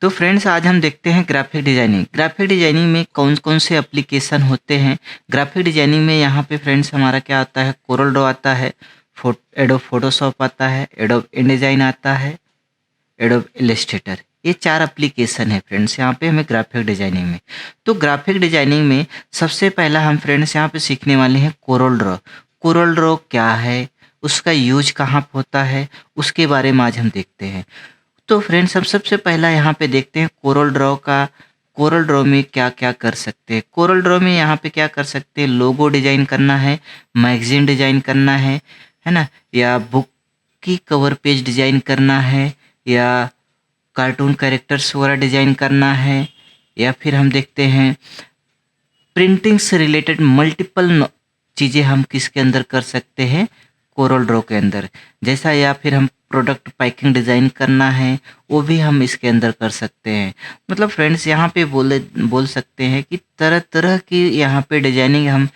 तो फ्रेंड्स आज हम देखते हैं ग्राफिक डिजाइनिंग। ग्राफिक डिजाइनिंग में कौन कौन से एप्लीकेशन होते हैं। ग्राफिक डिजाइनिंग में यहाँ पे फ्रेंड्स हमारा क्या आता है, कोरल ड्रॉ आता है, एडोब फोटोशॉप आता है, एडोब इनडिजाइन आता है, एडोब इलस्ट्रेटर। ये 4 एप्लीकेशन है फ्रेंड्स यहाँ पे हमें ग्राफिक डिजाइनिंग में। तो ग्राफिक डिजाइनिंग में सबसे पहला हम फ्रेंड्स यहाँ पे सीखने वाले हैं कोरल ड्रॉ। कोरल ड्रॉ क्या है, उसका यूज कहाँ पे होता है, उसके बारे में आज हम देखते हैं। तो फ्रेंड्स हम सबसे पहला यहाँ पे देखते हैं कोरल ड्रॉ का। कोरल ड्रॉ में क्या क्या कर सकते हैं। कोरल ड्रॉ में यहाँ पे क्या कर सकते हैं, लोगो डिजाइन करना है, मैगजीन डिजाइन करना है ना, या बुक की कवर पेज डिजाइन करना है, या कार्टून कैरेक्टर्स वगैरह डिजाइन करना है, या फिर हम देखते हैं प्रिंटिंग से रिलेटेड मल्टीपल चीज़ें हम किसके अंदर कर सकते हैं, कोरल ड्रॉ के अंदर। जैसा या फिर हम प्रोडक्ट पैकिंग डिज़ाइन करना है, वो भी हम इसके अंदर कर सकते हैं। मतलब फ्रेंड्स यहाँ पे बोल सकते हैं कि तरह तरह की यहाँ पे डिजाइनिंग हम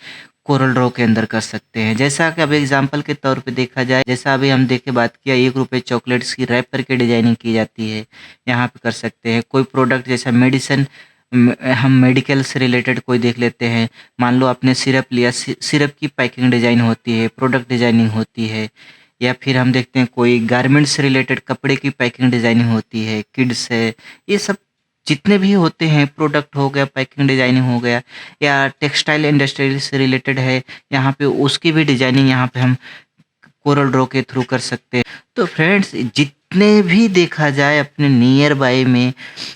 कोरल ड्रॉ के अंदर कर सकते हैं। जैसा कि अभी एग्जांपल के तौर पे देखा जाए, जैसा अभी हम देखे बात किया, 1 रुपये चॉकलेट्स की रैप करके डिजाइनिंग की जाती है, यहाँ पे कर सकते हैं। कोई प्रोडक्ट जैसा मेडिसिन, हम मेडिकल से रिलेटेड कोई देख लेते हैं। मान लो आपने सिरप लिया, सिरप की पैकिंग डिजाइन होती है, प्रोडक्ट डिजाइनिंग होती है। या फिर हम देखते हैं कोई गारमेंट से रिलेटेड कपड़े की पैकिंग डिजाइनिंग होती है, किड्स है, ये सब जितने भी होते हैं, प्रोडक्ट हो गया, पैकिंग डिजाइनिंग हो गया, या टेक्सटाइल इंडस्ट्री से रिलेटेड है, यहाँ पे उसकी भी डिजाइनिंग यहाँ पे हम कोरल ड्रॉ के थ्रू कर सकते हैं। तो फ्रेंड्स जितने भी देखा जाए अपने नियर बाय में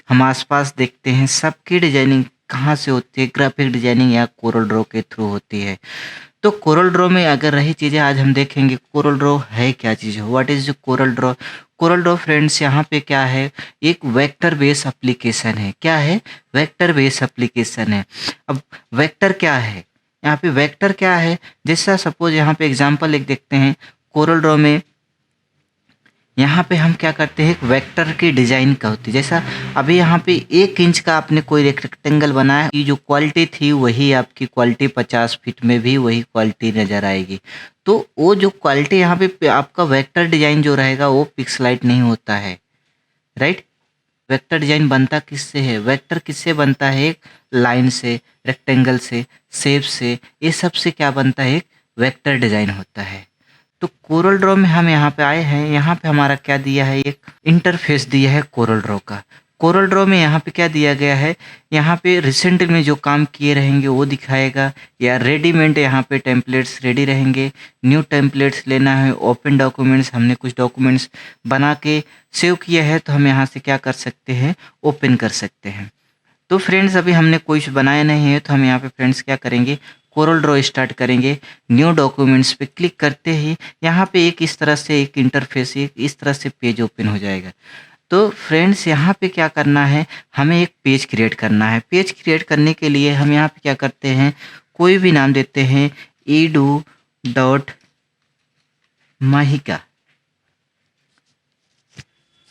हम आसपास देखते हैं, सबकी डिजाइनिंग कहाँ से होती है, ग्राफिक डिजाइनिंग या कोरल ड्रॉ के थ्रू होती है। तो कोरल ड्रॉ में अगर रही चीज़ें आज हम देखेंगे, कोरल ड्रॉ है क्या चीज़, what is CorelDRAW. CorelDRAW friends यहाँ पे क्या है, एक वेक्टर बेस एप्लीकेशन है। क्या है, वेक्टर बेस एप्लीकेशन है। अब वेक्टर क्या है, यहाँ पे वेक्टर क्या है, जैसा सपोज यहाँ पे एग्जांपल एक देखते हैं कोरल ड्रॉ में। यहाँ पे हम क्या करते हैं, एक वेक्टर की डिजाइन का होती है। जैसा अभी यहाँ पे 1 इंच का आपने कोई रेक्टेंगल बनाया, की जो क्वालिटी थी वही आपकी क्वालिटी 50 फीट में भी वही क्वालिटी नज़र आएगी। तो वो जो क्वालिटी यहाँ पे आपका वेक्टर डिजाइन जो रहेगा वो पिक्सलाइट नहीं होता है, राइट। वेक्टर डिजाइन बनता किससे है, वेक्टर किससे बनता है, एक लाइन से, रेक्टेंगल से, शेप से, ये सब से क्या बनता है, एक वेक्टर डिजाइन होता है। तो कोरल ड्रॉ में हम यहाँ पे आए हैं, यहाँ पे हमारा क्या दिया है, एक इंटरफेस दिया है कोरल ड्रॉ का। कोरल ड्रॉ में यहाँ पे क्या दिया गया है, यहाँ पे रिसेंट में जो काम किए रहेंगे वो दिखाएगा, या रेडीमेड यहाँ पे टेम्पलेट्स रेडी रहेंगे। न्यू टेम्पलेट्स लेना है, ओपन डॉक्यूमेंट्स, हमने कुछ डॉक्यूमेंट्स बना के सेव किया है तो हम यहाँ से क्या कर सकते हैं, ओपन कर सकते हैं। तो फ्रेंड्स अभी हमने कुछ बनाया नहीं है, तो हम यहाँ पे फ्रेंड्स क्या करेंगे, कोरल ड्रॉ स्टार्ट करेंगे। न्यू डॉक्यूमेंट्स पे क्लिक करते ही यहाँ पे एक इस तरह से एक इंटरफेस, एक इस तरह से पेज ओपन हो जाएगा। तो फ्रेंड्स यहाँ पे क्या करना है, हमें एक पेज क्रिएट करना है। पेज क्रिएट करने के लिए हम यहाँ पे क्या करते हैं, कोई भी नाम देते हैं, edu.mahika,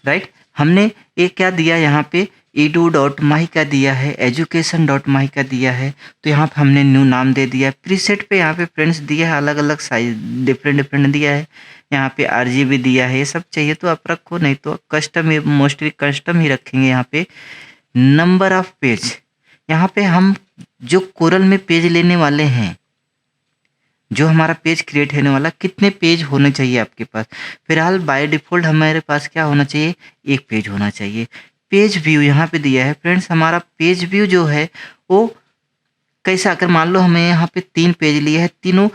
राइट। हमने एक क्या दिया यहाँ पे, edu.mahika दिया है, education.mahika दिया है। तो यहाँ पे हमने न्यू नाम दे दिया। प्रीसेट पे यहाँ पे फ्रेंड्स दिया है, अलग अलग साइज डिफरेंट डिफरेंट दिया है। यहाँ पे RGB दिया है, ये सब चाहिए तो आप रखो, नहीं तो कस्टम, मोस्टली कस्टम ही रखेंगे। यहाँ पे नंबर ऑफ पेज, यहाँ पे हम जो कोरल में पेज लेने वाले हैं, जो हमारा पेज क्रिएट होने वाला, कितने पेज होने चाहिए आपके पास। फिलहाल बाय डिफ़ॉल्ट हमारे पास क्या होना चाहिए, 1 पेज होना चाहिए। पेज व्यू यहाँ पे दिया है फ्रेंड्स, हमारा पेज व्यू जो है वो कैसा, अगर मान लो हमें यहाँ पे 3 पेज लिए हैं, तीनों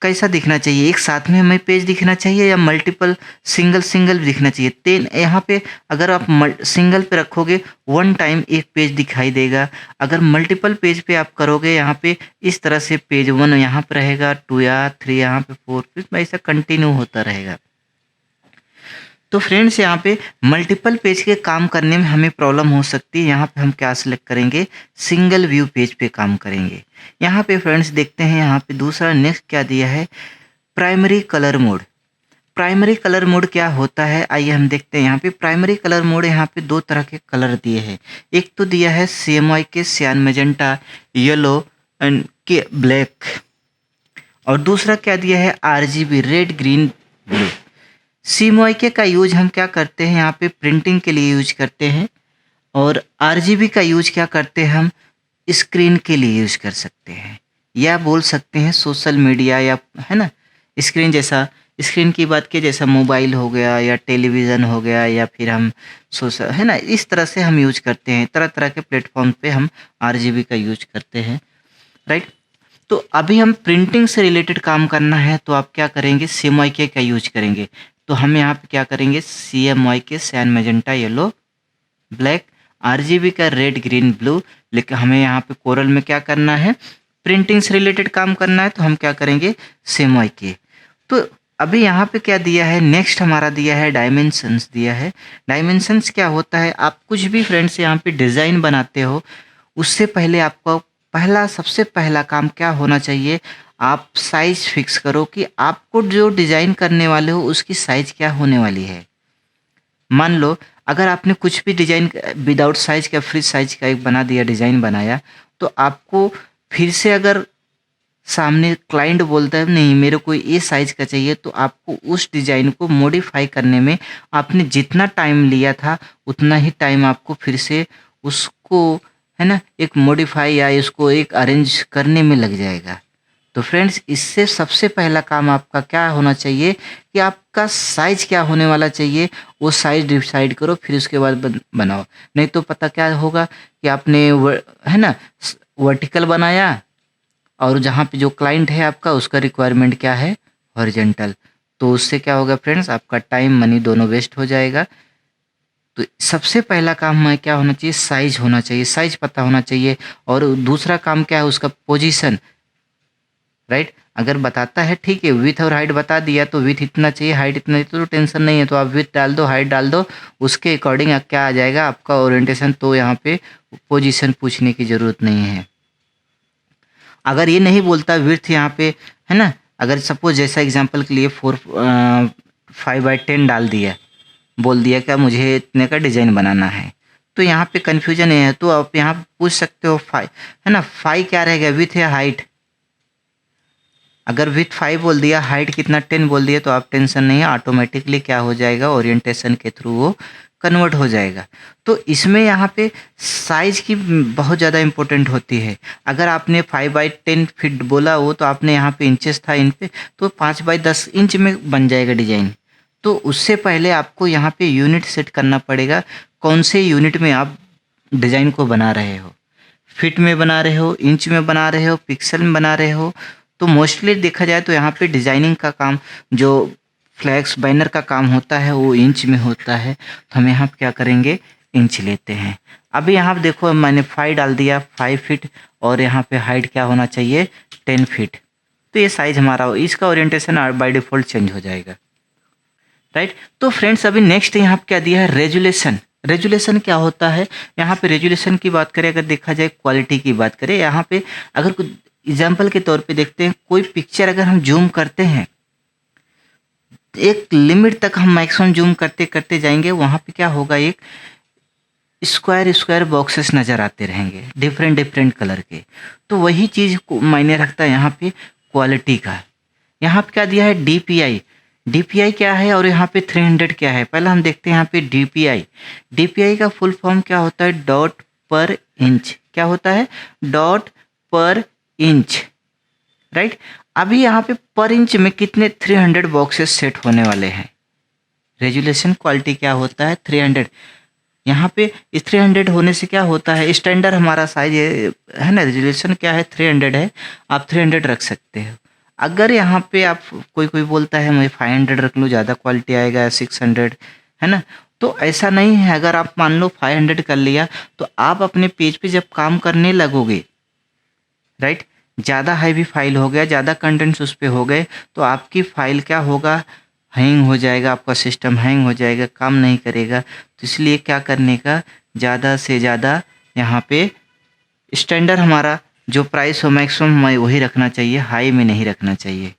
कैसा दिखना चाहिए, एक साथ में हमें पेज दिखना चाहिए या मल्टीपल सिंगल सिंगल दिखना चाहिए। तीन यहाँ पे अगर आप सिंगल पे रखोगे, 1 टाइम एक पेज दिखाई देगा। अगर मल्टीपल पेज पे आप करोगे, यहाँ पे इस तरह से पेज 1 यहाँ पे रहेगा, 2 या 3 यहाँ पे 4, फिर ऐसा कंटिन्यू होता रहेगा। तो फ्रेंड्स यहाँ पे मल्टीपल पेज के काम करने में हमें प्रॉब्लम हो सकती है। यहाँ पे हम क्या सिलेक्ट करेंगे, सिंगल व्यू पेज पे काम करेंगे। यहाँ पे फ्रेंड्स देखते हैं, यहाँ पे दूसरा नेक्स्ट क्या दिया है, primary colour mode. Primary colour mode क्या होता है, आइए हम देखते हैं। यहाँ पे प्राइमरी कलर मोड, यहाँ पे 2 तरह के कलर दिए हैं। एक तो दिया है CMYK के सियान मेजेंटा, येलो एंड के ब्लैक, और दूसरा क्या दिया है RGB, red green blue. CMYK का यूज हम क्या करते हैं, यहाँ पे प्रिंटिंग के लिए यूज करते हैं, और आरजीबी का यूज क्या करते हैं हम, स्क्रीन के लिए यूज कर सकते हैं, या बोल सकते हैं सोशल मीडिया, या है ना, स्क्रीन जैसा, स्क्रीन की बात की जैसा मोबाइल हो गया या टेलीविज़न हो गया, या फिर हम सोशल, है ना, इस तरह से हम यूज करते हैं। तरह तरह के प्लेटफॉर्म पे हम आरजीबी का यूज करते हैं, राइट। तो अभी हम प्रिंटिंग से रिलेटेड काम करना है तो आप क्या करेंगे, CMYK का यूज करेंगे। तो हम यहाँ पे क्या करेंगे, CMYK cyan magenta yellow black, RGB का रेड ग्रीन ब्लू। लेकिन हमें यहाँ पे कोरल में क्या करना है, प्रिंटिंग से रिलेटेड काम करना है, तो हम क्या करेंगे, CMYK। तो अभी यहाँ पे क्या दिया है, नेक्स्ट हमारा दिया है डायमेंशंस दिया है। डायमेंशंस क्या होता है, आप कुछ भी फ्रेंड्स यहाँ पे डिज़ाइन बनाते हो, उससे पहले आपको सबसे पहला काम क्या होना चाहिए, आप साइज फिक्स करो कि आपको जो डिज़ाइन करने वाले हो उसकी साइज क्या होने वाली है। मान लो अगर आपने कुछ भी डिज़ाइन विदाउट साइज का, फ्री साइज का एक बना दिया, डिज़ाइन बनाया, तो आपको फिर से अगर सामने क्लाइंट बोलता है नहीं मेरे को ये साइज़ का चाहिए, तो आपको उस डिज़ाइन को मॉडिफाई करने में आपने जितना टाइम लिया था उतना ही टाइम आपको फिर से उसको, है ना, एक मॉडिफाई या इसको एक अरेंज करने में लग जाएगा। तो फ्रेंड्स इससे सबसे पहला काम आपका क्या होना चाहिए कि आपका साइज़ क्या होने वाला चाहिए, वो साइज़ डिसाइड करो, फिर उसके बाद बनाओ। नहीं तो पता क्या होगा कि आपने है ना, वर्टिकल बनाया और जहाँ पे जो क्लाइंट है आपका उसका रिक्वायरमेंट क्या है, हॉरिजॉन्टल। तो उससे क्या होगा फ्रेंड्स, आपका टाइम मनी दोनों वेस्ट हो जाएगा। तो सबसे पहला काम में क्या होना चाहिए, साइज़ होना चाहिए, साइज़ पता होना चाहिए। और दूसरा काम क्या है, उसका पोजीशन, राइट। अगर बताता है ठीक है, विथ और हाइट बता दिया तो विथ इतना चाहिए, हाइट इतना चाहिए, तो टेंशन नहीं है, तो आप विथ डाल दो, हाइट डाल दो, उसके अकॉर्डिंग क्या आ जाएगा आपका ओरिएंटेशन। तो यहाँ पे पोजीशन पूछने की ज़रूरत नहीं है। अगर ये नहीं बोलता विड्थ यहाँ पे, है ना, अगर सपोज जैसा एग्जांपल के लिए 5/10 डाल दिया, बोल दिया क्या मुझे इतने का डिज़ाइन बनाना है, तो यहाँ पे कन्फ्यूजन है। तो आप यहाँ पूछ सकते हो 5, है ना, 5 क्या रहेगा, विथ या हाइट। अगर विथ 5 बोल दिया, हाइट कितना 10 बोल दिया, तो आप टेंशन नहीं है, ऑटोमेटिकली क्या हो जाएगा, ओरिएंटेशन के थ्रू वो कन्वर्ट हो जाएगा। तो इसमें यहाँ पे साइज़ की बहुत ज़्यादा इम्पोर्टेंट होती है। अगर आपने 5/10 फीट बोला हो, तो आपने यहाँ पे इंचेस था इन पे, तो 5/10 इंच में बन जाएगा डिज़ाइन। तो उससे पहले आपको यहाँ पे यूनिट सेट करना पड़ेगा, कौन से यूनिट में आप डिज़ाइन को बना रहे हो, फिट में बना रहे हो, इंच में बना रहे हो, पिक्सल में बना रहे हो। तो मोस्टली देखा जाए तो यहाँ पे डिज़ाइनिंग का काम, जो फ्लैक्स बैनर का काम होता है वो इंच में होता है। तो हम यहाँ पे क्या करेंगे, इंच लेते हैं। अभी यहाँ पे देखो मैंने 5 डाल दिया, 5 फीट, और यहाँ पे हाइट क्या होना चाहिए, 10 फीट। तो ये साइज़ हमारा हो, इसका ओरिएंटेशन बाय डिफ़ॉल्ट चेंज हो जाएगा, राइट। तो फ्रेंड्स अभी नेक्स्ट यहाँ पे क्या दिया है, रेजुलेशन। रेजुलेशन क्या होता है, यहाँ पे रेजुलेशन की बात करें, अगर देखा जाए क्वालिटी की बात करें, यहाँ पे अगर कुछ एग्जाम्पल के तौर पे देखते हैं, कोई पिक्चर अगर हम जूम करते हैं, एक लिमिट तक हम मैक्सिमम जूम करते करते जाएंगे, वहाँ पे क्या होगा, एक स्क्वायर स्क्वायर बॉक्सेस नज़र आते रहेंगे डिफरेंट डिफरेंट कलर के। तो वही चीज़ मायने रखता है यहाँ पे क्वालिटी का। यहाँ पे क्या दिया है, DPI। DPI क्या है और यहाँ पे 300 क्या है, पहले हम देखते हैं यहाँ पे DPI। DPI का फुल फॉर्म क्या होता है, डॉट पर इंच। क्या होता है, डॉट पर इंच, राइट। अभी यहाँ पे पर इंच में कितने 300 बॉक्सेस सेट होने वाले हैं। रेजुलेशन क्वालिटी क्या होता है, 300। यहाँ पे इस 300 होने से क्या होता है, स्टैंडर्ड हमारा साइज है ना, रेजुलेशन क्या है 300 है, आप 300 रख सकते हो। अगर यहाँ पे आप कोई बोलता है मुझे 500 रख लूँ, ज़्यादा क्वालिटी आएगा, 600, है ना, तो ऐसा नहीं है। अगर आप मान लो 500 कर लिया, तो आप अपने पेज पे जब काम करने लगोगे, राइट, ज़्यादा हैवी फाइल हो गया, ज़्यादा कंटेंट्स उस पर हो गए, तो आपकी फ़ाइल क्या होगा, हैंग हो जाएगा, आपका सिस्टम हैंग हो जाएगा, काम नहीं करेगा। तो इसलिए क्या करने का, ज़्यादा से ज़्यादा यहाँ पे स्टैंडर्ड हमारा जो प्राइस हो मैक्सिमम हमें वही रखना चाहिए, हाई में नहीं रखना चाहिए।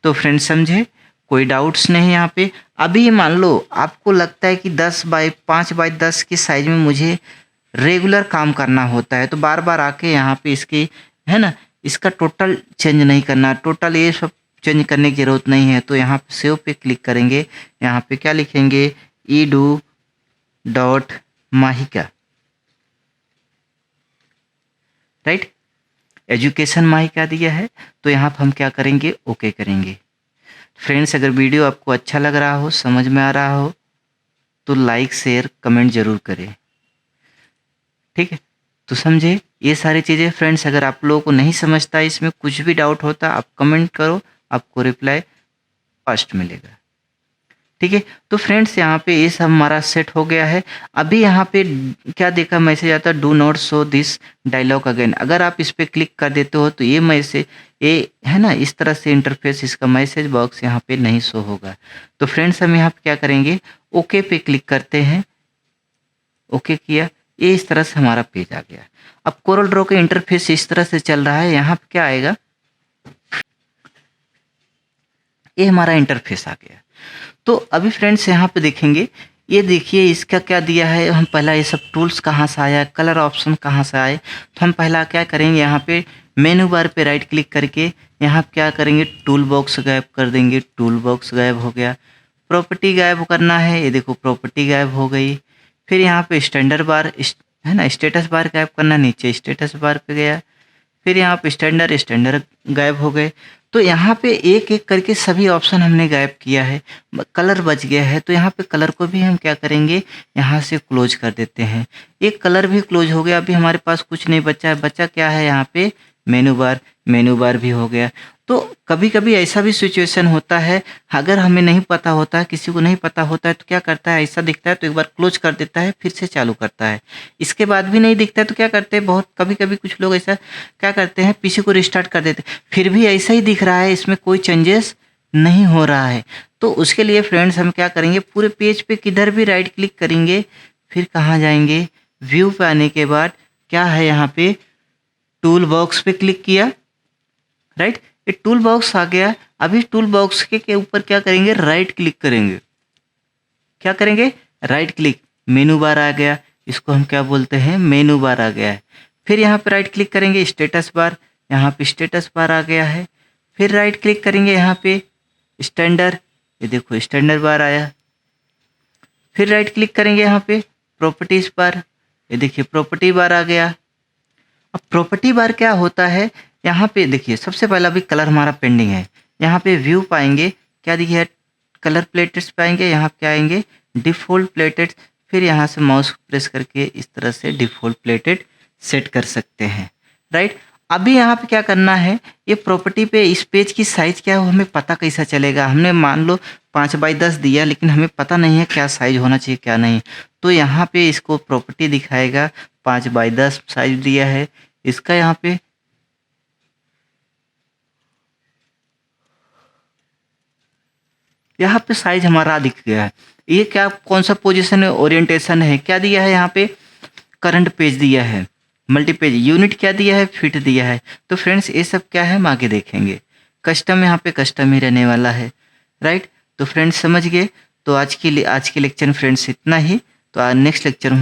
तो फ्रेंड्स समझे, कोई डाउट्स नहीं यहाँ पे। अभी मान लो आपको लगता है कि 5x10 की साइज़ में मुझे रेगुलर काम करना होता है, तो बार बार आके यहाँ पे इसकी, है ना, इसका टोटल चेंज नहीं करना, टोटल ये सब चेंज करने की ज़रूरत नहीं है। तो यहाँ पे सेव पे क्लिक करेंगे, यहाँ पे क्या लिखेंगे, edu.mahika, राइट। एजुकेशन माई क्या दिया है, तो यहाँ पर हम क्या करेंगे, ओके करेंगे। फ्रेंड्स अगर वीडियो आपको अच्छा लग रहा हो, समझ में आ रहा हो, तो लाइक शेयर कमेंट ज़रूर करें, ठीक है। तो समझे ये सारी चीज़ें। फ्रेंड्स अगर आप लोगों को नहीं समझता, इसमें कुछ भी डाउट होता, आप कमेंट करो, आपको रिप्लाई फास्ट मिलेगा, ठीक है। तो फ्रेंड्स यहाँ पे ये सब हमारा सेट हो गया है। अभी यहाँ पे क्या देखा मैसेज आता, do not show this dialog again. अगर आप इस पर क्लिक कर देते हो तो ये मैसेज, ये है ना, इस तरह से इंटरफेस, इसका मैसेज बॉक्स यहाँ पे नहीं शो होगा। तो फ्रेंड्स हम यहाँ पे क्या करेंगे, ओके पे क्लिक करते हैं। ओके किया, ये इस तरह से हमारा पेज आ गया। अब कोरल ड्रॉ का इंटरफेस इस तरह से चल रहा है। यहाँ पे क्या आएगा, ये हमारा इंटरफेस आ गया। तो अभी फ्रेंड्स यहाँ पे देखेंगे, ये देखिए इसका क्या दिया है। हम पहला ये सब टूल्स कहाँ से आया, कलर ऑप्शन कहाँ से आए, तो हम पहला क्या करेंगे, यहाँ पे मेनू बार पे राइट क्लिक करके यहाँ क्या करेंगे, टूल बॉक्स गायब कर देंगे। टूल बॉक्स गायब हो गया। प्रॉपर्टी गायब करना है, ये देखो प्रॉपर्टी गायब हो गई। फिर यहाँ पे स्टैंडर्ड बार है ना, स्टेटस बार गायब करना, नीचे स्टेटस बार पे गया। फिर यहाँ पे स्टैंडर्ड गायब हो गए। तो यहाँ पे एक एक करके सभी ऑप्शन हमने गायब किया है। कलर बच गया है, तो यहाँ पे कलर को भी हम क्या करेंगे, यहाँ से क्लोज कर देते हैं। एक कलर भी क्लोज हो गया। अभी हमारे पास कुछ नहीं बचा है। बचा क्या है, यहाँ पे मेनू बार भी हो गया। तो कभी कभी ऐसा भी सिचुएशन होता है, अगर हमें नहीं पता होता है, किसी को नहीं पता होता है, तो क्या करता है, ऐसा दिखता है तो एक बार क्लोज कर देता है, फिर से चालू करता है। इसके बाद भी नहीं दिखता है तो क्या करते हैं, बहुत कभी कभी कुछ लोग ऐसा क्या करते हैं, पीसी को रिस्टार्ट कर देते हैं, फिर भी ऐसा ही दिख रहा है, इसमें कोई चेंजेस नहीं हो रहा है। तो उसके लिए फ्रेंड्स हम क्या करेंगे, पूरे पेज पे किधर भी राइट क्लिक करेंगे, फिर कहाँ जाएंगे, व्यू पे आने के बाद क्या है, यहाँ पे टूल बॉक्स पे क्लिक किया, राइट। ये टूल बॉक्स आ गया। अभी टूल बॉक्स के ऊपर क्या करेंगे, राइट क्लिक करेंगे। क्या करेंगे, राइट क्लिक, मेनू बार आ गया। इसको हम क्या बोलते हैं, मेनू बार आ गया है। फिर यहाँ पे राइट क्लिक करेंगे, स्टेटस बार, यहाँ पे स्टेटस बार आ गया है। फिर राइट क्लिक करेंगे, यहाँ पे स्टैंडर्ड, ये देखो स्टैंडर्ड बार आया। फिर राइट क्लिक करेंगे, यहाँ पे प्रॉपर्टीज बार, ये देखिए प्रॉपर्टी बार आ गया। अब प्रॉपर्टी बार क्या होता है, यहाँ पे देखिए सबसे पहला भी कलर हमारा पेंडिंग है। यहाँ पे व्यू पाएंगे, क्या दिखिए, कलर प्लेटेट्स पाएंगे। यहाँ पे क्या आएंगे, डिफ़ॉल्ट प्लेटेट्स। फिर यहाँ से माउस प्रेस करके इस तरह से डिफ़ॉल्ट प्लेटेट सेट कर सकते हैं, राइट। अभी यहाँ पे क्या करना है, ये प्रॉपर्टी पे इस पेज की साइज़ क्या है वो हमें पता कैसा चलेगा। हमने मान लो 5x10 दिया, लेकिन हमें पता नहीं है क्या साइज़ होना चाहिए क्या नहीं। तो यहाँ पे इसको प्रॉपर्टी दिखाएगा 5x10 साइज़ दिया है इसका। यहाँ पे साइज हमारा दिख गया है। ये क्या, कौन सा पोजीशन है, ओरिएंटेशन है, क्या दिया है, यहाँ पे करंट पेज दिया है, मल्टी पेज, यूनिट क्या दिया है, फिट दिया है। तो फ्रेंड्स ये सब क्या है, हम आगे देखेंगे। कस्टम, यहाँ पे कस्टम ही रहने वाला है, राइट। तो फ्रेंड्स समझ गए। तो आज के लेक्चर में फ्रेंड्स इतना ही। तो नेक्स्ट लेक्चर में